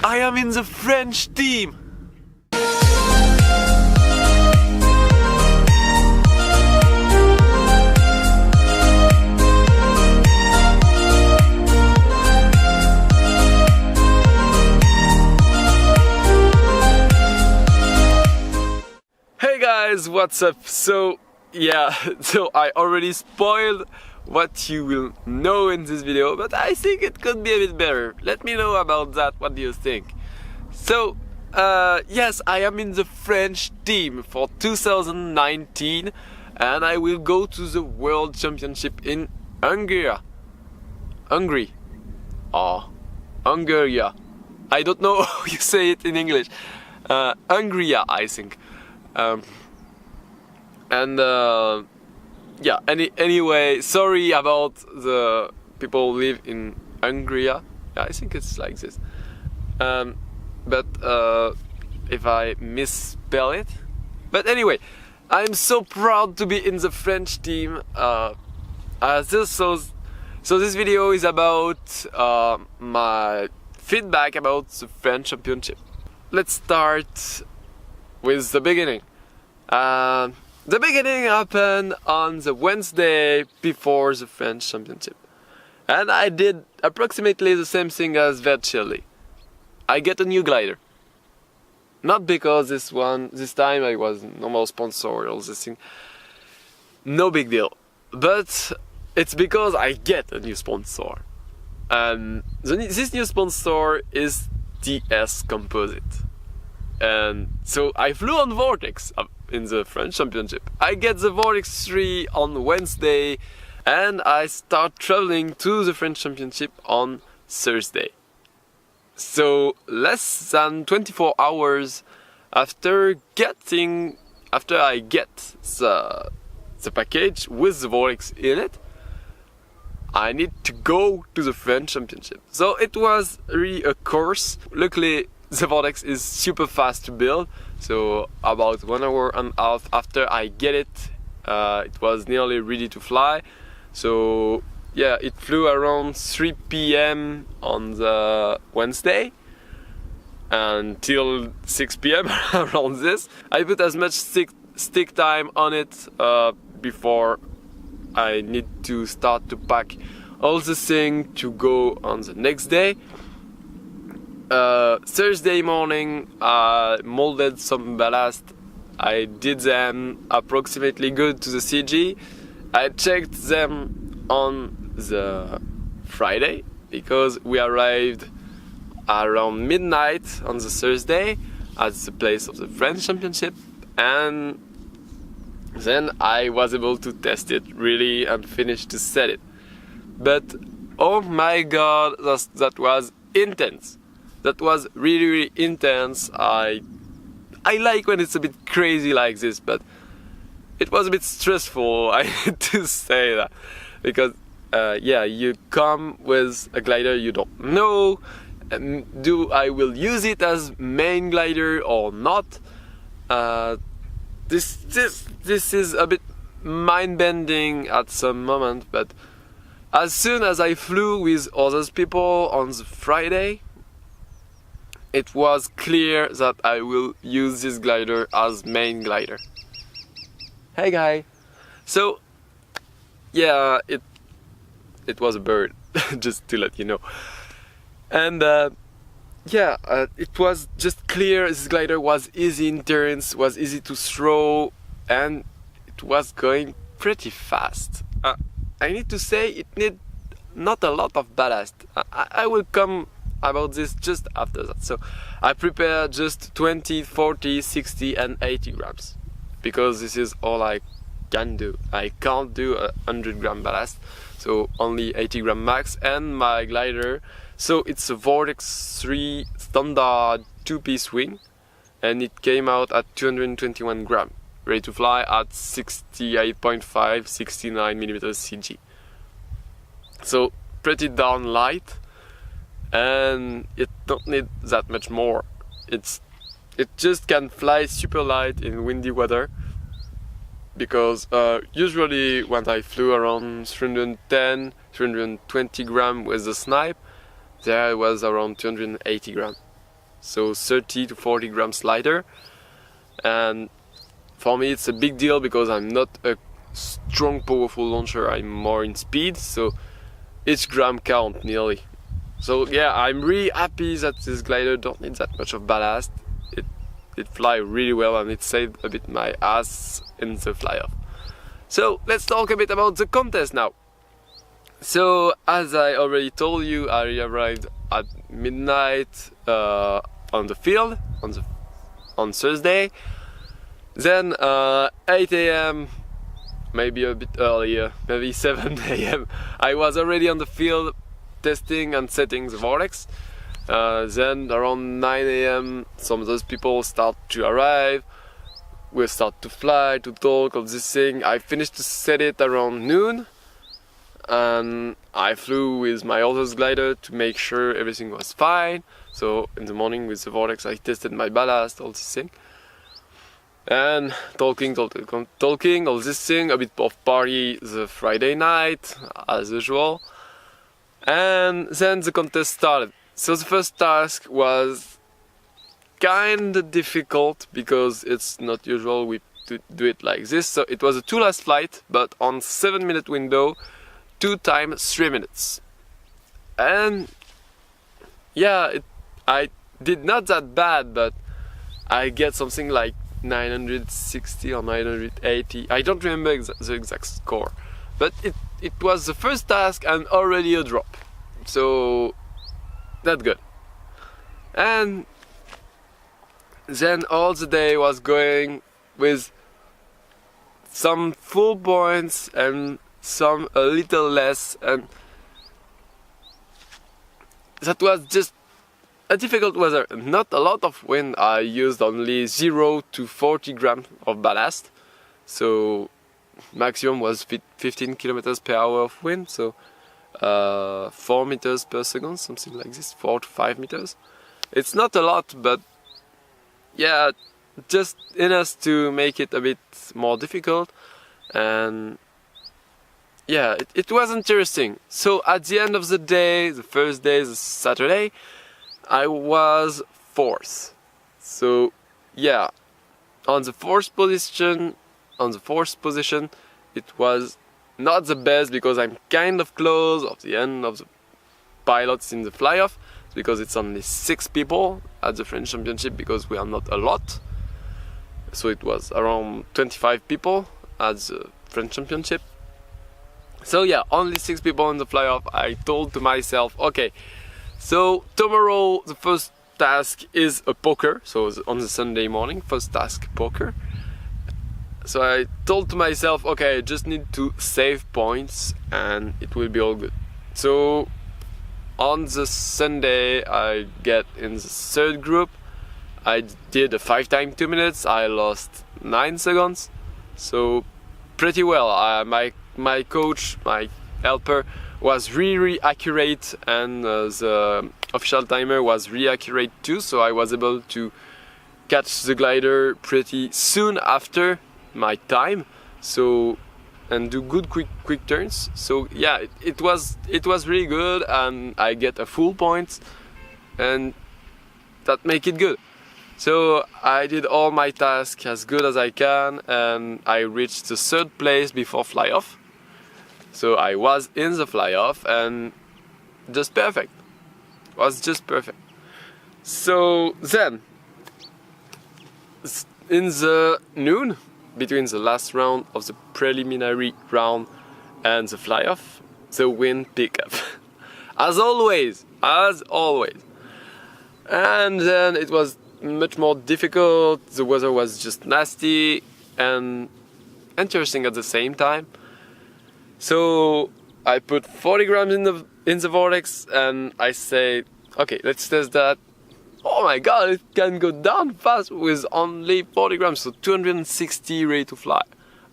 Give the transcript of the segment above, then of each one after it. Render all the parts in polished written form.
I am in the French team! Hey guys, what's up? So I already spoiled what you will know in this video, but I think it could be a bit better. Let me know about that, what do you think? So, yes, I am in the French team for 2019 and I will go to the World Championship in Hungary. Hungary. I don't know how you say it in English. Hungary, I think. Anyway, sorry about the people who live in Hungary. Yeah, I think it's like this. But if I misspell it. But anyway, I'm so proud to be in the French team. So this video is about my feedback about the French Championship. Let's start with the beginning. The beginning happened on the Wednesday before the French Championship. And I did approximately the same thing as virtually. I get a new glider. Not because this time I was normal sponsor or all this thing. No big deal. But it's because I get a new sponsor. This new sponsor is DS Composite. And so I flew on Vortex in the French Championship. I get the Vortex 3 on Wednesday and I start traveling to the French Championship on Thursday. So less than 24 hours after I get the package with the Vortex in it, I need to go to the French Championship. So it was really a course. Luckily the Vortex is super fast to build, so about 1 hour and a half after I get it, it was nearly ready to fly. So yeah, it flew around 3 PM on the Wednesday until 6 PM around this. I put as much stick time on it before I need to start to pack all the things to go on the next day. Thursday morning I molded some ballast. I did them approximately good to the CG. I checked them on the Friday because we arrived around midnight on the Thursday at the place of the French Championship, and then I was able to test it really and finish to set it. But oh my god, that was intense. That was really, really intense. I like when it's a bit crazy like this, but it was a bit stressful, I need to say that. Because, you come with a glider you don't know. I will use it as main glider or not? This is a bit mind-bending at some moment, but as soon as I flew with other people on the Friday, it was clear that I will use this glider as main glider. Hey guy! So, yeah, it was a bird, just to let you know. And it was just clear this glider was easy in turns, was easy to throw, and it was going pretty fast. I need to say it need not a lot of ballast. I will come about this just after that. So I prepare just 20, 40, 60 and 80 grams because this is all I can do. I can't do 100 gram ballast, so only 80 gram max. And my glider, so it's a Vortex 3 standard 2-piece wing, and it came out at 221 gram, ready to fly at 68.5, 69 millimeters CG. So pretty darn light, and it don't need that much more. It just can fly super light in windy weather, because usually when I flew around 310, 320 gram with the Snipe, there was around 280 gram. so 30 to 40 grams lighter. And for me it's a big deal because I'm not a strong powerful launcher, I'm more in speed, so each gram count nearly. So yeah, I'm really happy that this glider don't need that much of ballast. It fly really well and it saved a bit my ass in the fly off. So let's talk a bit about the contest now. So as I already told you, I arrived at midnight on the field on Thursday. Then 8 AM, maybe a bit earlier, maybe 7 AM, I was already on the field testing and setting the vortex. Then around 9 AM, some of those people start to arrive. We start to fly, to talk, all this thing. I finished to set it around noon, and I flew with my other glider to make sure everything was fine. So in the morning with the vortex, I tested my ballast, all this thing. And talking, all this thing, a bit of party the Friday night, as usual. And then the contest started. So the first task was kinda difficult because it's not usual we do it like this. So it was a 2 last flight, but on 7-minute window, 2 times 3 minutes. And yeah, I did not that bad, but I get something like 960 or 980. I don't remember the exact score, but it was the first task and already a drop. So that's good. And then all the day was going with some full points and some a little less, and that was just a difficult weather. Not a lot of wind. I used only 0 to 40 grams of ballast, so maximum was 15 kilometers per hour of wind, so 4 meters per second, something like this, 4 to 5 meters. It's not a lot, but yeah, just enough to make it a bit more difficult. And yeah, it was interesting. So at the end of the day, the first day, the Saturday, I was 4th. So yeah, on the fourth position, it was not the best because I'm kind of close of the end of the pilots in the fly-off, because it's only 6 people at the French Championship because we are not a lot. So it was around 25 people at the French Championship. So yeah, only 6 people in the fly-off. I told to myself, okay, so tomorrow the first task is a poker. So on the Sunday morning, first task poker. So I told to myself, okay, I just need to save points and it will be all good. So on the Sunday I get in the 3rd group. I did a 5 times 2 minutes. I lost 9 seconds. So pretty well. My coach, my helper, was really accurate, and the official timer was really accurate too. So I was able to catch the glider pretty soon after my time, so, and do good quick turns. So yeah, it was really good, and I get a full point, and that make it good. So I did all my tasks as good as I can, and I reached the 3rd place before fly off. So I was in the fly off, and just perfect. It was just perfect. So then in the noon, between the last round of the preliminary round and the fly-off, the wind picked up. as always. And then it was much more difficult. The weather was just nasty and interesting at the same time. So I put 40 grams in the vortex, and I say, okay, let's test that. Oh my god, it can go down fast with only 40 grams, so 260 ready to fly.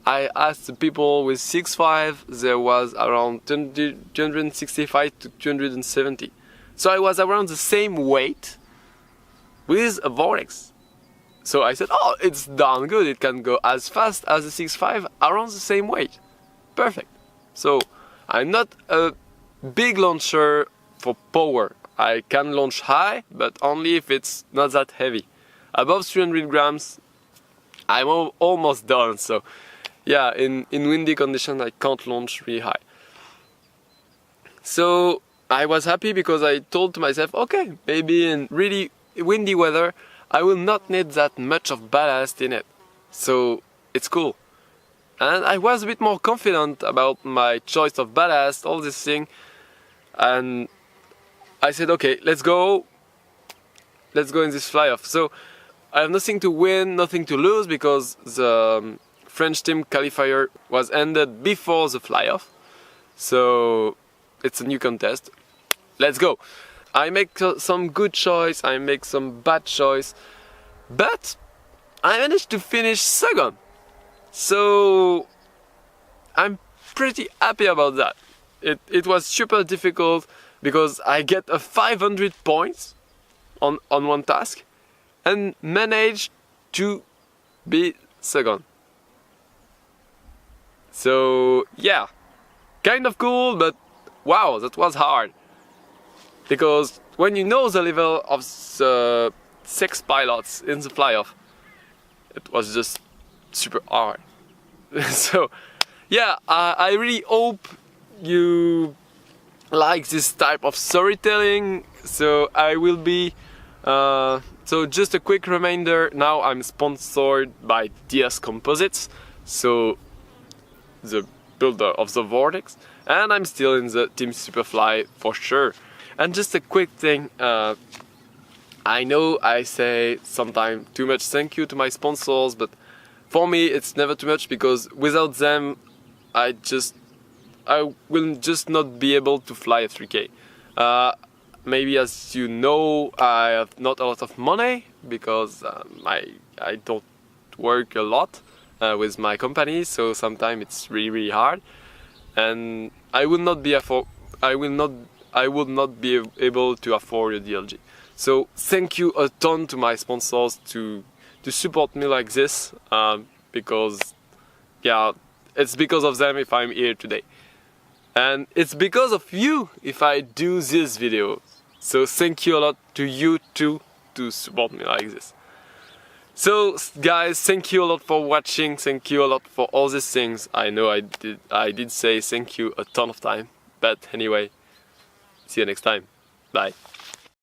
I asked the people with 6.5, there was around 265 to 270. So I was around the same weight with a vortex. So I said, oh, it's darn good, it can go as fast as the 6.5 around the same weight. Perfect. So I'm not a big launcher for power. I can launch high, but only if it's not that heavy. Above 300 grams, I'm almost done. So yeah, in windy conditions I can't launch really high. So I was happy because I told to myself, okay, maybe in really windy weather I will not need that much of ballast in it. So it's cool. And I was a bit more confident about my choice of ballast, all this thing. And I said, okay, let's go in this fly-off. So I have nothing to win, nothing to lose, because the French team qualifier was ended before the fly-off. So it's a new contest. Let's go. I make some good choice, I make some bad choice, but I managed to finish second. So I'm pretty happy about that. It was super difficult because I get a 500 points on one task and managed to be second. So yeah, kind of cool, but wow, that was hard. Because when you know the level of the 6 pilots in the fly-off, it was just super hard. So yeah, I really hope you like this type of storytelling. So I will be so just a quick reminder, now I'm sponsored by DS Composites, so the builder of the Vortex, and I'm still in the Team Superfly for sure. And just a quick thing, I know I say sometimes too much thank you to my sponsors, but for me it's never too much, because without them I will just not be able to fly a 3K. Maybe as you know, I have not a lot of money because I don't work a lot with my company, so sometimes it's really hard, and I would not be able to afford a DLG. So thank you a ton to my sponsors to support me like this, because yeah, it's because of them if I'm here today. And it's because of you if I do this video. So thank you a lot to you too to support me like this. So guys, thank you a lot for watching, thank you a lot for all these things. I know I did say thank you a ton of time, but anyway, see you next time. Bye.